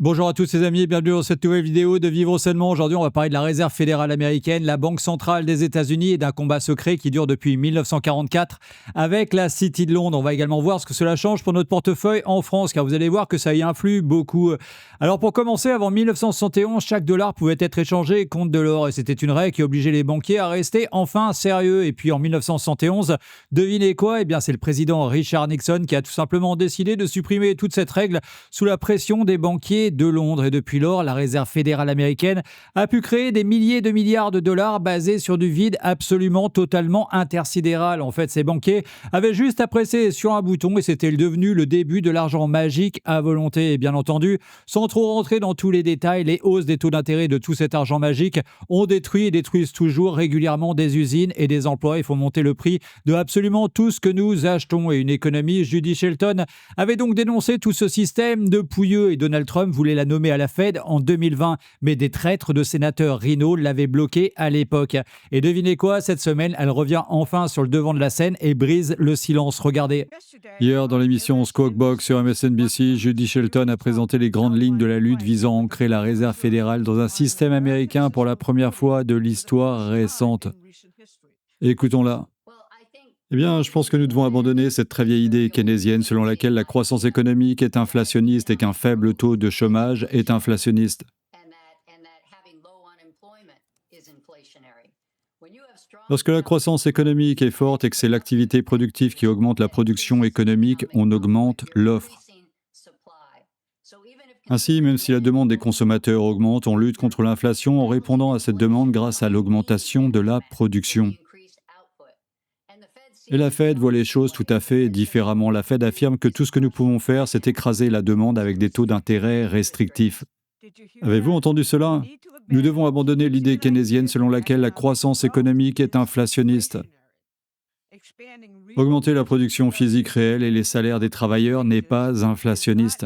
Bonjour à tous les amis et bienvenue dans cette nouvelle vidéo de Vivre sainement. Aujourd'hui, on va parler de la Réserve fédérale américaine, la Banque centrale des États-Unis et d'un combat secret qui dure depuis 1944 avec la City de Londres. On va également voir ce que cela change pour notre portefeuille en France, car vous allez voir que ça y influe beaucoup. Alors pour commencer, avant 1971, chaque dollar pouvait être échangé contre de l'or et c'était une règle qui obligeait les banquiers à rester enfin sérieux. Et puis en 1971, devinez quoi? Eh bien c'est le président Richard Nixon qui a tout simplement décidé de supprimer toute cette règle sous la pression des banquiers de Londres. Et depuis lors, la Réserve fédérale américaine a pu créer des milliers de milliards de dollars basés sur du vide absolument totalement intersidéral. En fait, ces banquiers avaient juste à presser sur un bouton et c'était devenu le début de l'argent magique à volonté. Et bien entendu, sans trop rentrer dans tous les détails, les hausses des taux d'intérêt de tout cet argent magique ont détruit et détruisent toujours régulièrement des usines et des emplois. Il faut monter le prix de absolument tout ce que nous achetons. Et une économie, Judy Shelton, avait donc dénoncé tout ce système de pouilleux et Donald Trump voulait la nommer à la Fed en 2020, mais des traîtres de sénateurs rhinos l'avaient bloquée à l'époque. Et devinez quoi, cette semaine, elle revient enfin sur le devant de la scène et brise le silence. Regardez. Hier, dans l'émission Squawk Box sur MSNBC, Judy Shelton a présenté les grandes lignes de la lutte visant à ancrer la Réserve fédérale dans un système américain pour la première fois de l'histoire récente. Écoutons-la. Eh bien, je pense que nous devons abandonner cette très vieille idée keynésienne selon laquelle la croissance économique est inflationniste et qu'un faible taux de chômage est inflationniste. Lorsque la croissance économique est forte et que c'est l'activité productive qui augmente la production économique, on augmente l'offre. Ainsi, même si la demande des consommateurs augmente, on lutte contre l'inflation en répondant à cette demande grâce à l'augmentation de la production. Et la Fed voit les choses tout à fait différemment. La Fed affirme que tout ce que nous pouvons faire, c'est écraser la demande avec des taux d'intérêt restrictifs. Avez-vous entendu cela? Nous devons abandonner l'idée keynésienne selon laquelle la croissance économique est inflationniste. Augmenter la production physique réelle et les salaires des travailleurs n'est pas inflationniste.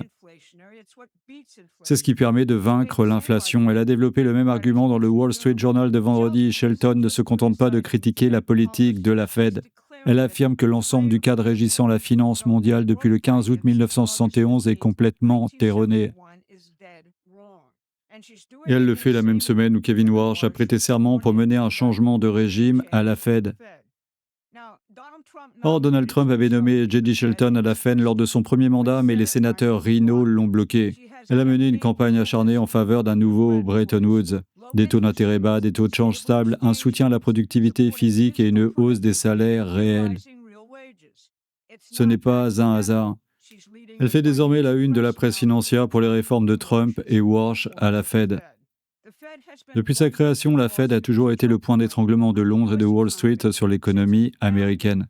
C'est ce qui permet de vaincre l'inflation. Elle a développé le même argument dans le Wall Street Journal de vendredi. Shelton ne se contente pas de critiquer la politique de la Fed. Elle affirme que l'ensemble du cadre régissant la finance mondiale depuis le 15 août 1971 est complètement erroné. Et elle le fait la même semaine où Kevin Warsh a prêté serment pour mener un changement de régime à la Fed. Or, Donald Trump avait nommé Judy Shelton à la Fed lors de son premier mandat, mais les sénateurs rhinos l'ont bloqué. Elle a mené une campagne acharnée en faveur d'un nouveau Bretton Woods. Des taux d'intérêt bas, des taux de change stables, un soutien à la productivité physique et une hausse des salaires réels. Ce n'est pas un hasard. Elle fait désormais la une de la presse financière pour les réformes de Trump et Warsh à la Fed. Depuis sa création, la Fed a toujours été le point d'étranglement de Londres et de Wall Street sur l'économie américaine.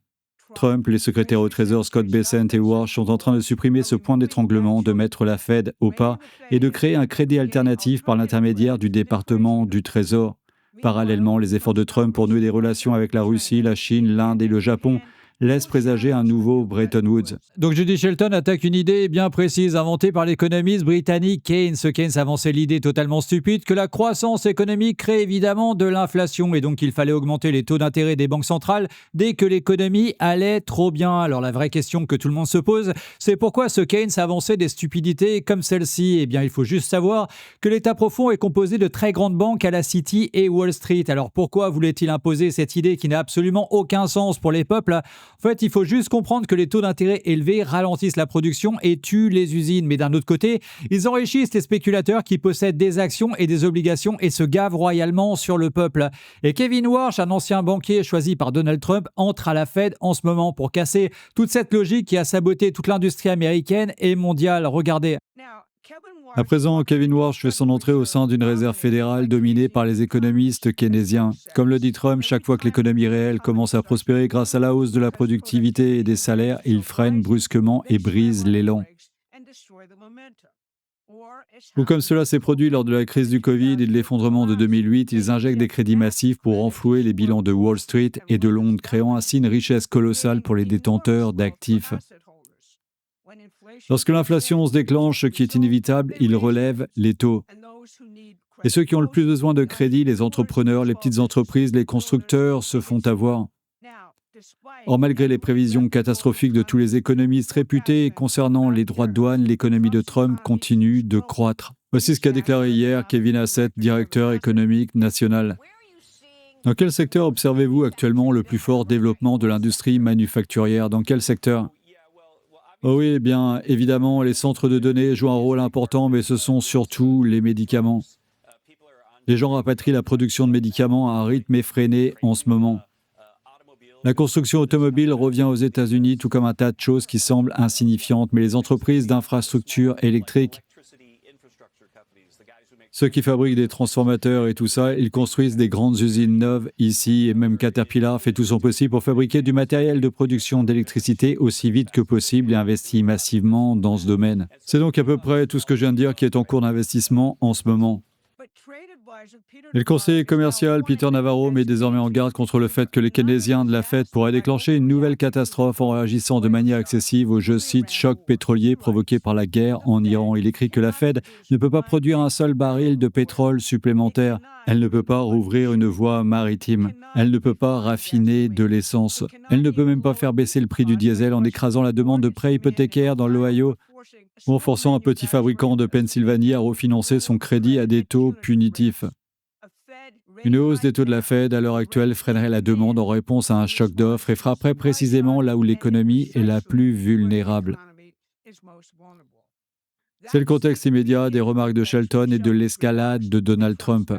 Trump, les secrétaires au Trésor Scott Bessent et Warsh sont en train de supprimer ce point d'étranglement, de mettre la Fed au pas et de créer un crédit alternatif par l'intermédiaire du département du Trésor. Parallèlement, les efforts de Trump pour nouer des relations avec la Russie, la Chine, l'Inde et le Japon laisse présager un nouveau Bretton Woods. Donc Judy Shelton attaque une idée bien précise inventée par l'économiste britannique Keynes. Keynes avançait l'idée totalement stupide que la croissance économique crée évidemment de l'inflation et donc il fallait augmenter les taux d'intérêt des banques centrales dès que l'économie allait trop bien. Alors la vraie question que tout le monde se pose, c'est pourquoi ce Keynes avançait des stupidités comme celle-ci? Eh bien il faut juste savoir que l'État profond est composé de très grandes banques à la City et Wall Street. Alors pourquoi voulait-il imposer cette idée qui n'a absolument aucun sens pour les peuples? En fait, il faut juste comprendre que les taux d'intérêt élevés ralentissent la production et tuent les usines. Mais d'un autre côté, ils enrichissent les spéculateurs qui possèdent des actions et des obligations et se gavent royalement sur le peuple. Et Kevin Warsh, un ancien banquier choisi par Donald Trump, entre à la Fed en ce moment pour casser toute cette logique qui a saboté toute l'industrie américaine et mondiale. Regardez. À présent, Kevin Warsh fait son entrée au sein d'une réserve fédérale dominée par les économistes keynésiens. Comme le dit Trump, chaque fois que l'économie réelle commence à prospérer grâce à la hausse de la productivité et des salaires, il freine brusquement et brise l'élan. Ou comme cela s'est produit lors de la crise du Covid et de l'effondrement de 2008, ils injectent des crédits massifs pour renflouer les bilans de Wall Street et de Londres, créant ainsi une richesse colossale pour les détenteurs d'actifs. Lorsque l'inflation se déclenche, ce qui est inévitable, il relève les taux. Et ceux qui ont le plus besoin de crédit, les entrepreneurs, les petites entreprises, les constructeurs, se font avoir. Or, malgré les prévisions catastrophiques de tous les économistes réputés concernant les droits de douane, l'économie de Trump continue de croître. Voici ce qu'a déclaré hier Kevin Hassett, directeur économique national. Dans quel secteur observez-vous actuellement le plus fort développement de l'industrie manufacturière? Dans quel secteur? Oh oui, bien évidemment, les centres de données jouent un rôle important, mais ce sont surtout les médicaments. Les gens rapatrient la production de médicaments à un rythme effréné en ce moment. La construction automobile revient aux États-Unis, tout comme un tas de choses qui semblent insignifiantes, mais les entreprises d'infrastructures électriques, ceux qui fabriquent des transformateurs et tout ça, ils construisent des grandes usines neuves ici, et même Caterpillar fait tout son possible pour fabriquer du matériel de production d'électricité aussi vite que possible et investit massivement dans ce domaine. C'est donc à peu près tout ce que je viens de dire qui est en cours d'investissement en ce moment. Et le conseiller commercial Peter Navarro met désormais en garde contre le fait que les Keynésiens de la Fed pourraient déclencher une nouvelle catastrophe en réagissant de manière excessive au, je cite, choc pétrolier provoqué par la guerre en Iran. Il écrit que la Fed ne peut pas produire un seul baril de pétrole supplémentaire. Elle ne peut pas rouvrir une voie maritime. Elle ne peut pas raffiner de l'essence. Elle ne peut même pas faire baisser le prix du diesel en écrasant la demande de prêts hypothécaires dans l'Ohio, ou en forçant un petit fabricant de Pennsylvanie à refinancer son crédit à des taux punitifs. Une hausse des taux de la Fed à l'heure actuelle freinerait la demande en réponse à un choc d'offres et frapperait précisément là où l'économie est la plus vulnérable. C'est le contexte immédiat des remarques de Shelton et de l'escalade de Donald Trump.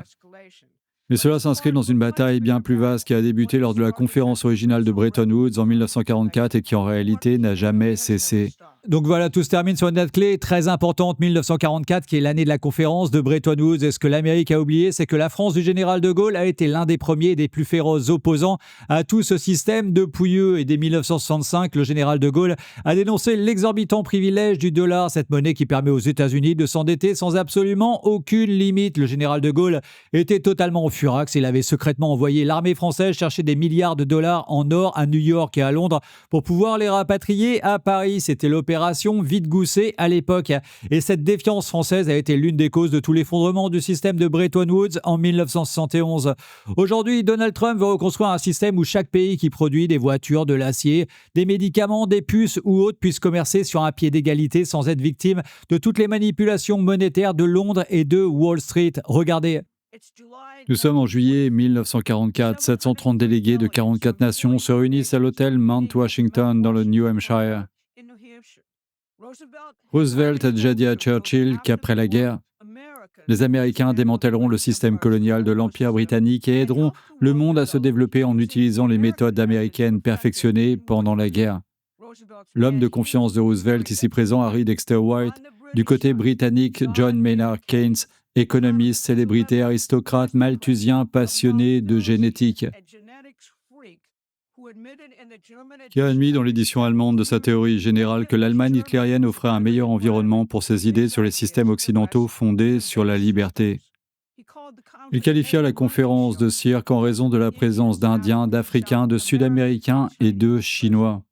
Mais cela s'inscrit dans une bataille bien plus vaste qui a débuté lors de la conférence originale de Bretton Woods en 1944 et qui en réalité n'a jamais cessé. Donc voilà, tout se termine sur une date clé très importante, 1944, qui est l'année de la conférence de Bretton Woods. Et ce que l'Amérique a oublié, c'est que la France du général de Gaulle a été l'un des premiers et des plus féroces opposants à tout ce système de pouilleux. Et dès 1965, le général de Gaulle a dénoncé l'exorbitant privilège du dollar, cette monnaie qui permet aux États-Unis de s'endetter sans absolument aucune limite. Le général de Gaulle était totalement au furax. Il avait secrètement envoyé l'armée française chercher des milliards de dollars en or à New York et à Londres pour pouvoir les rapatrier à Paris. C'était l'opération Vite-Gousset à l'époque. Et cette défiance française a été l'une des causes de tout l'effondrement du système de Bretton Woods en 1971. Aujourd'hui, Donald Trump veut reconstruire un système où chaque pays qui produit des voitures, de l'acier, des médicaments, des puces ou autres puisse commercer sur un pied d'égalité sans être victime de toutes les manipulations monétaires de Londres et de Wall Street. Regardez. Nous sommes en juillet 1944. 730 délégués de 44 nations se réunissent à l'hôtel Mount Washington dans le New Hampshire. Roosevelt a déjà dit à Churchill qu'après la guerre, les Américains démantèleront le système colonial de l'Empire britannique et aideront le monde à se développer en utilisant les méthodes américaines perfectionnées pendant la guerre. L'homme de confiance de Roosevelt, ici présent, Harry Dexter White, du côté britannique, John Maynard Keynes, économiste, célébrité, aristocrate, malthusien, passionné de génétique, qui a admis dans l'édition allemande de sa théorie générale que l'Allemagne hitlérienne offrait un meilleur environnement pour ses idées sur les systèmes occidentaux fondés sur la liberté. Il qualifia la conférence de cirque en raison de la présence d'Indiens, d'Africains, de Sud-Américains et de Chinois.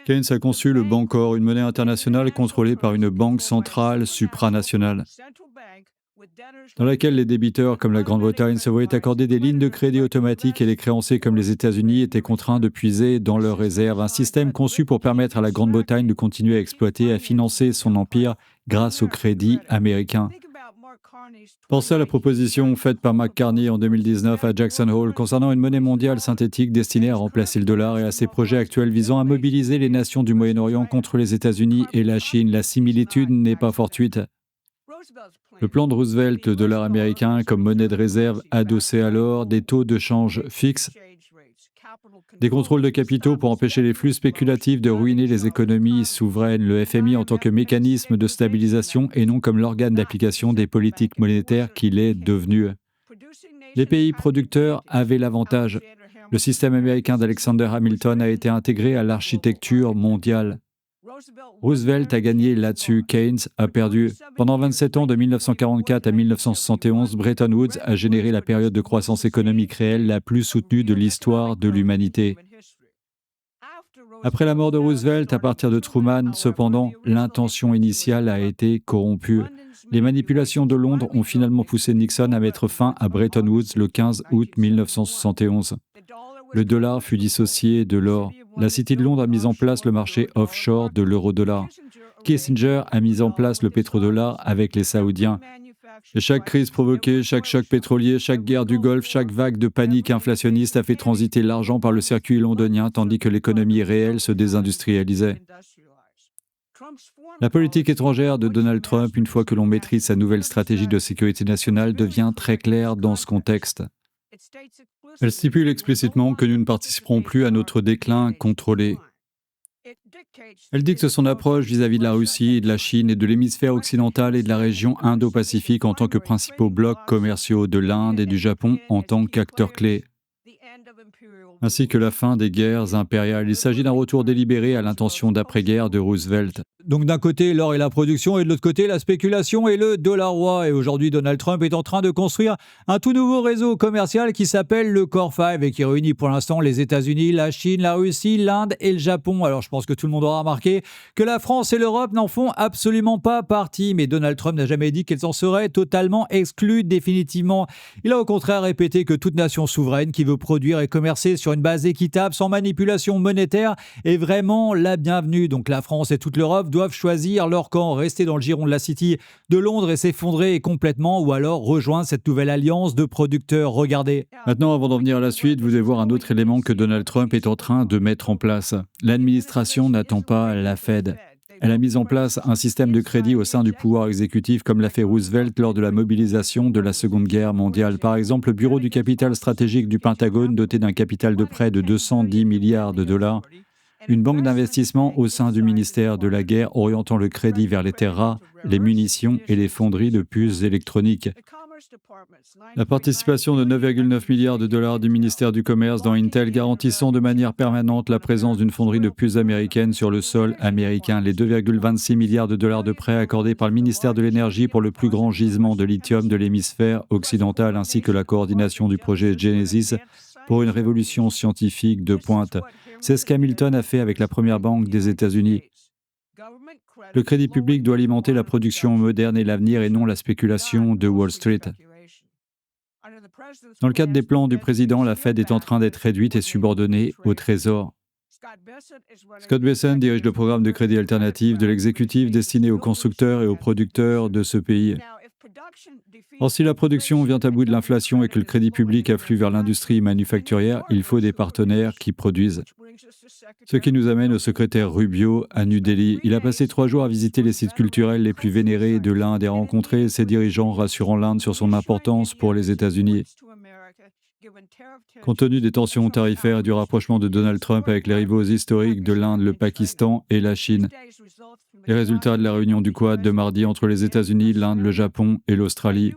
Keynes a conçu le Bancor, une monnaie internationale contrôlée par une banque centrale supranationale, dans laquelle les débiteurs comme la Grande-Bretagne se voyaient accorder des lignes de crédit automatiques et les créanciers comme les États-Unis étaient contraints de puiser dans leurs réserves, un système conçu pour permettre à la Grande-Bretagne de continuer à exploiter et à financer son empire grâce au crédit américain. Pensez à la proposition faite par McCartney en 2019 à Jackson Hole concernant une monnaie mondiale synthétique destinée à remplacer le dollar et à ses projets actuels visant à mobiliser les nations du Moyen-Orient contre les États-Unis et la Chine. La similitude n'est pas fortuite. Le plan de Roosevelt, le dollar américain comme monnaie de réserve adossée à l'or, des taux de change fixes, des contrôles de capitaux pour empêcher les flux spéculatifs de ruiner les économies souveraines, le FMI en tant que mécanisme de stabilisation et non comme l'organe d'application des politiques monétaires qu'il est devenu. Les pays producteurs avaient l'avantage. Le système américain d'Alexander Hamilton a été intégré à l'architecture mondiale. Roosevelt a gagné là-dessus, Keynes a perdu. Pendant 27 ans, de 1944 à 1971, Bretton Woods a généré la période de croissance économique réelle la plus soutenue de l'histoire de l'humanité. Après la mort de Roosevelt, à partir de Truman, cependant, l'intention initiale a été corrompue. Les manipulations de Londres ont finalement poussé Nixon à mettre fin à Bretton Woods le 15 août 1971. le dollar fut dissocié de l'or. La City de Londres a mis en place le marché offshore de l'euro-dollar. Kissinger a mis en place le pétrodollar avec les Saoudiens. Et chaque crise provoquée, chaque choc pétrolier, chaque guerre du Golfe, chaque vague de panique inflationniste a fait transiter l'argent par le circuit londonien tandis que l'économie réelle se désindustrialisait. La politique étrangère de Donald Trump, une fois que l'on maîtrise sa nouvelle stratégie de sécurité nationale, devient très claire dans ce contexte. Elle stipule explicitement que nous ne participerons plus à notre déclin contrôlé. Elle dicte son approche vis-à-vis de la Russie, de la Chine et de l'hémisphère occidental et de la région Indo-Pacifique en tant que principaux blocs commerciaux de l'Inde et du Japon en tant qu'acteurs clés, ainsi que la fin des guerres impériales. Il s'agit d'un retour délibéré à l'intention d'après-guerre de Roosevelt. Donc d'un côté, l'or et la production, et de l'autre côté, la spéculation et le dollar roi. Et aujourd'hui, Donald Trump est en train de construire un tout nouveau réseau commercial qui s'appelle le Core 5 et qui réunit pour l'instant les États-Unis, la Chine, la Russie, l'Inde et le Japon. Alors je pense que tout le monde aura remarqué que la France et l'Europe n'en font absolument pas partie. Mais Donald Trump n'a jamais dit qu'elles en seraient totalement exclues définitivement. Il a au contraire répété que toute nation souveraine qui veut produire et commercer sur une base équitable, sans manipulation monétaire, est vraiment la bienvenue. Donc la France et toute l'Europe doivent choisir leur camp, rester dans le giron de la City de Londres et s'effondrer complètement, ou alors rejoindre cette nouvelle alliance de producteurs. Regardez. Maintenant, avant d'en venir à la suite, vous allez voir un autre élément que Donald Trump est en train de mettre en place. L'administration n'attend pas la Fed. Elle a mis en place un système de crédit au sein du pouvoir exécutif comme l'a fait Roosevelt lors de la mobilisation de la Seconde Guerre mondiale. Par exemple, le Bureau du capital stratégique du Pentagone, doté d'un capital de près de 210 milliards de dollars, une banque d'investissement au sein du ministère de la Guerre orientant le crédit vers les terres rares, les munitions et les fonderies de puces électroniques. La participation de 9,9 milliards de dollars du ministère du Commerce dans Intel garantissant de manière permanente la présence d'une fonderie de puces américaine sur le sol américain. Les 2,26 milliards de dollars de prêts accordés par le ministère de l'Énergie pour le plus grand gisement de lithium de l'hémisphère occidental ainsi que la coordination du projet Genesis pour une révolution scientifique de pointe. C'est ce qu'Hamilton a fait avec la première banque des États-Unis. Le crédit public doit alimenter la production moderne et l'avenir et non la spéculation de Wall Street. Dans le cadre des plans du président, la Fed est en train d'être réduite et subordonnée au Trésor. Scott Bessent dirige le programme de crédit alternatif de l'exécutif destiné aux constructeurs et aux producteurs de ce pays. Or, si la production vient à bout de l'inflation et que le crédit public afflue vers l'industrie manufacturière, il faut des partenaires qui produisent. Ce qui nous amène au secrétaire Rubio à New Delhi. Il a passé 3 jours à visiter les sites culturels les plus vénérés de l'Inde et rencontrer ses dirigeants rassurant l'Inde sur son importance pour les États-Unis. Compte tenu des tensions tarifaires et du rapprochement de Donald Trump avec les rivaux historiques de l'Inde, le Pakistan et la Chine. Les résultats de la réunion du Quad de mardi entre les États-Unis, l'Inde, le Japon et l'Australie.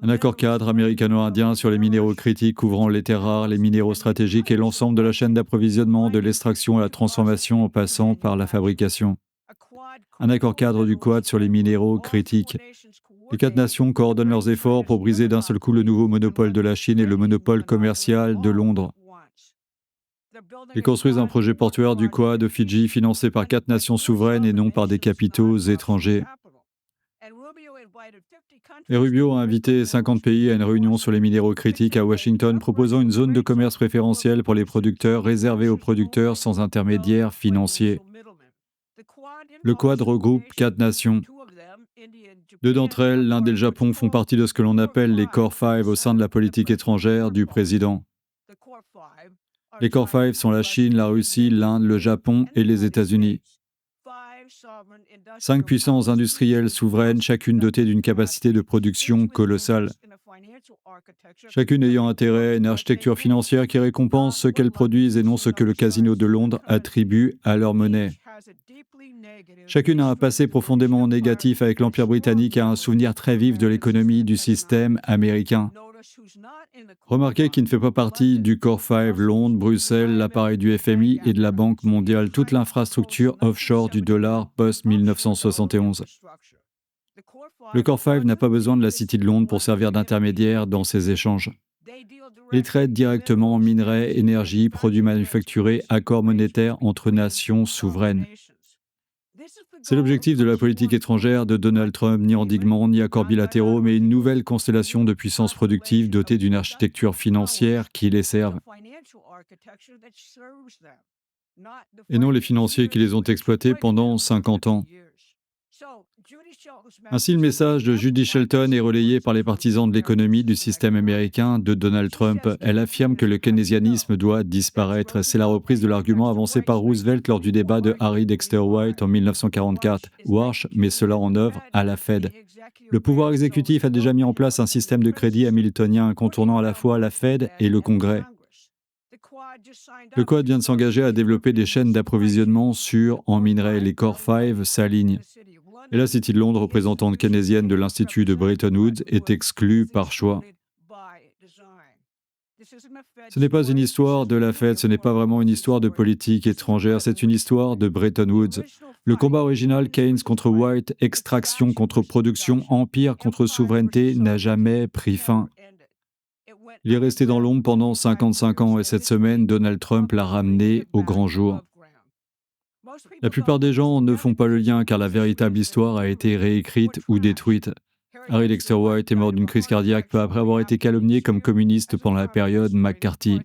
Un accord cadre américano-indien sur les minéraux critiques couvrant les terres rares, les minéraux stratégiques et l'ensemble de la chaîne d'approvisionnement, de l'extraction à la transformation en passant par la fabrication. Un accord cadre du Quad sur les minéraux critiques. Les 4 nations coordonnent leurs efforts pour briser d'un seul coup le nouveau monopole de la Chine et le monopole commercial de Londres. Ils construisent un projet portuaire du Quad de Fidji financé par 4 nations souveraines et non par des capitaux étrangers. Et Rubio a invité 50 pays à une réunion sur les minéraux critiques à Washington, proposant une zone de commerce préférentielle pour les producteurs, réservée aux producteurs sans intermédiaire financier. Le Quad regroupe 4 nations. 2 d'entre elles, l'Inde et le Japon, font partie de ce que l'on appelle les Core 5 au sein de la politique étrangère du président. Les Core 5 sont la Chine, la Russie, l'Inde, le Japon et les États-Unis. 5 puissances industrielles souveraines, chacune dotée d'une capacité de production colossale. Chacune ayant intérêt à une architecture financière qui récompense ce qu'elles produisent et non ce que le casino de Londres attribue à leur monnaie. Chacune a un passé profondément négatif avec l'Empire britannique et a un souvenir très vif de l'économie du système américain. Remarquez qu'il ne fait pas partie du Core 5, Londres, Bruxelles, l'appareil du FMI et de la Banque mondiale, toute l'infrastructure offshore du dollar post-1971. Le Core 5 n'a pas besoin de la City de Londres pour servir d'intermédiaire dans ces échanges. Il traite directement minerais, énergie, produits manufacturés, accords monétaires entre nations souveraines. C'est l'objectif de la politique étrangère de Donald Trump, ni endiguement, ni accords bilatéraux, mais une nouvelle constellation de puissances productives dotée d'une architecture financière qui les serve, et non les financiers qui les ont exploités pendant 50 ans. Ainsi, le message de Judy Shelton est relayé par les partisans de l'économie du système américain de Donald Trump. Elle affirme que le keynésianisme doit disparaître. C'est la reprise de l'argument avancé par Roosevelt lors du débat de Harry Dexter White en 1944. Warsh met cela en œuvre à la Fed. Le pouvoir exécutif a déjà mis en place un système de crédit hamiltonien contournant à la fois la Fed et le Congrès. Le Quad vient de s'engager à développer des chaînes d'approvisionnement sûres en minerais. Les Core 5 s'alignent. Et la City de Londres, représentante keynésienne de l'Institut de Bretton Woods, est exclue par choix. Ce n'est pas une histoire de la Fed, ce n'est pas vraiment une histoire de politique étrangère, c'est une histoire de Bretton Woods. Le combat original Keynes contre White, extraction contre production, empire contre souveraineté, n'a jamais pris fin. Il est resté dans l'ombre pendant 55 ans et cette semaine, Donald Trump l'a ramené au grand jour. La plupart des gens ne font pas le lien car la véritable histoire a été réécrite ou détruite. Harry Dexter White est mort d'une crise cardiaque peu après avoir été calomnié comme communiste pendant la période McCarthy.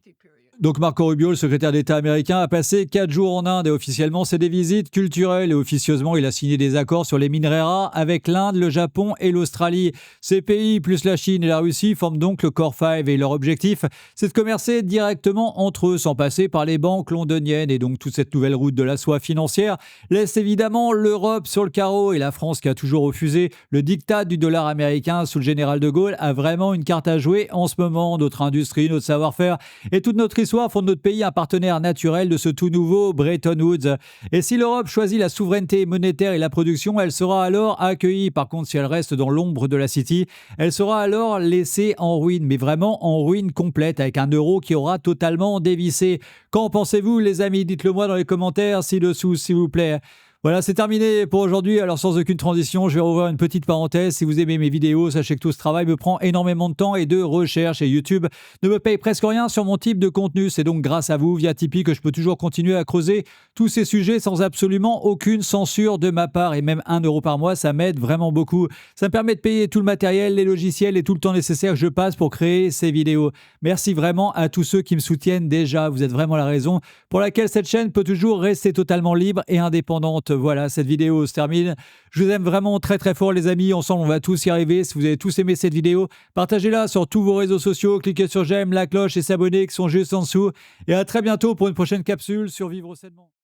Donc Marco Rubio, le secrétaire d'État américain, a passé 4 jours en Inde et officiellement c'est des visites culturelles et officieusement il a signé des accords sur les minerais rares avec l'Inde, le Japon et l'Australie. Ces pays, plus la Chine et la Russie, forment donc le Core 5 et leur objectif, c'est de commercer directement entre eux sans passer par les banques londoniennes et donc toute cette nouvelle route de la soie financière laisse évidemment l'Europe sur le carreau et la France qui a toujours refusé le diktat du dollar américain sous le général de Gaulle a vraiment une carte à jouer en ce moment. Notre industrie, notre savoir-faire et toute notre histoire font de notre pays un partenaire naturel de ce tout nouveau Bretton Woods. Et si l'Europe choisit la souveraineté monétaire et la production, elle sera alors accueillie. Par contre, si elle reste dans l'ombre de la City, elle sera alors laissée en ruine, mais vraiment en ruine complète, avec un euro qui aura totalement dévissé. Qu'en pensez-vous, les amis? Dites-le moi dans les commentaires ci-dessous, s'il vous plaît. Voilà, c'est terminé pour aujourd'hui. Alors sans aucune transition, je vais rouvrir une petite parenthèse. Si vous aimez mes vidéos, sachez que tout ce travail me prend énormément de temps et de recherche et YouTube ne me paye presque rien sur mon type de contenu. C'est donc grâce à vous, via Tipeee, que je peux toujours continuer à creuser tous ces sujets sans absolument aucune censure de ma part. Et même 1 euro par mois, ça m'aide vraiment beaucoup. Ça me permet de payer tout le matériel, les logiciels et tout le temps nécessaire que je passe pour créer ces vidéos. Merci vraiment à tous ceux qui me soutiennent déjà. Vous êtes vraiment la raison pour laquelle cette chaîne peut toujours rester totalement libre et indépendante. Voilà, cette vidéo se termine. Je vous aime vraiment très très fort les amis. Ensemble, on va tous y arriver. Si vous avez tous aimé cette vidéo, partagez-la sur tous vos réseaux sociaux. Cliquez sur j'aime, la cloche et s'abonner qui sont juste en dessous. Et à très bientôt pour une prochaine capsule sur Vivre sainement.